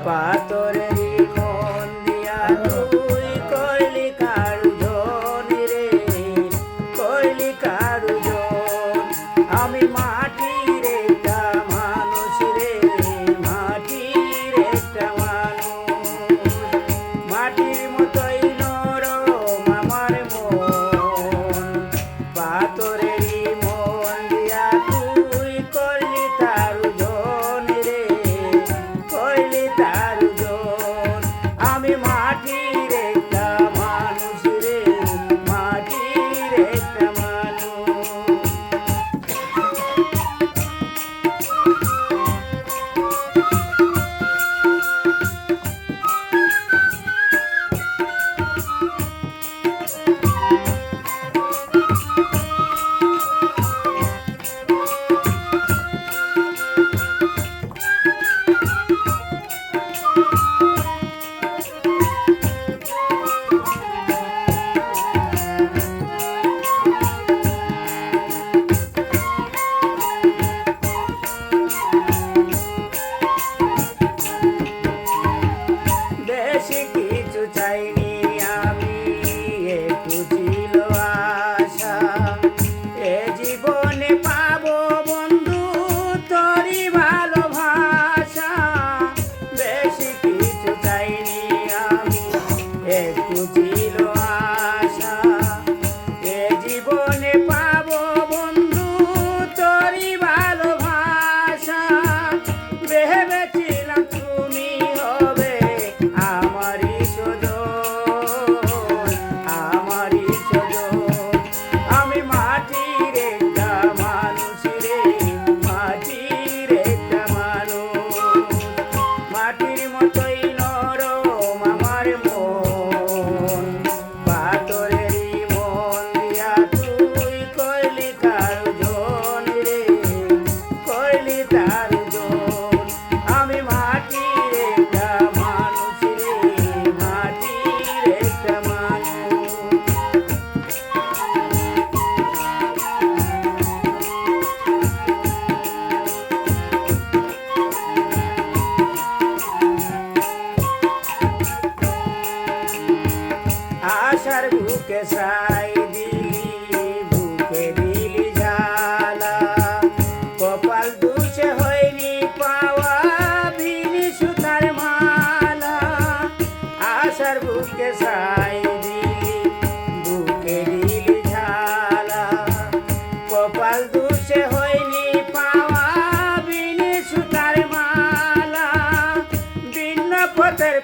পাথরেরই মন দিয়া তুই করলি কারু জনি রে, করলি কারু জন। আমি মাটির একটা মানুষ রে, মাটির একটা মানুষ। মাটির মতোই নরম আমার মন, পাথরেরই মন দিয়া তুই করলি তারু জনি রে, করলি তারু জন। আমি মাটির একটা মানুষ রে, মাটির একটা মানুষ। বেশি কিছু চাইনি আমি, একটু ছিল আশা, এ জীবনে পাবো বন্ধু তোরই ভালোবাসা। বেশি কিছু চাইনি আমি, একটু ছিল আশা, এ জীবনে পাবো বন্ধু তোরই ভালোবাসা। ভেবেছিলাম তুমি হবে আমারই সজন, আমারই সজন। আমি মাটির একটা মানুষ রে, মাটির একটা মানুষ। মাটির মতোই নরম আমার মন, পাথরেরই মন দিয়া তুই করলি কারু জনি রে, করলি তারু জন। আমি মাটির একটা মানুষ রে, মাটির একটা মানুষ। আশার বুকে ছাই দিলি, বুকে দিলি জ্বালা, কপাল দুষে হয়নি পাওয়া বিনি সুতার মালা। আশার বুকে ছাই দিলি, বুকে দিলি ঝালা, কপাল দুষে হয়নি পাওয়া বিনি সুতার মালা। ভিন্ন পথের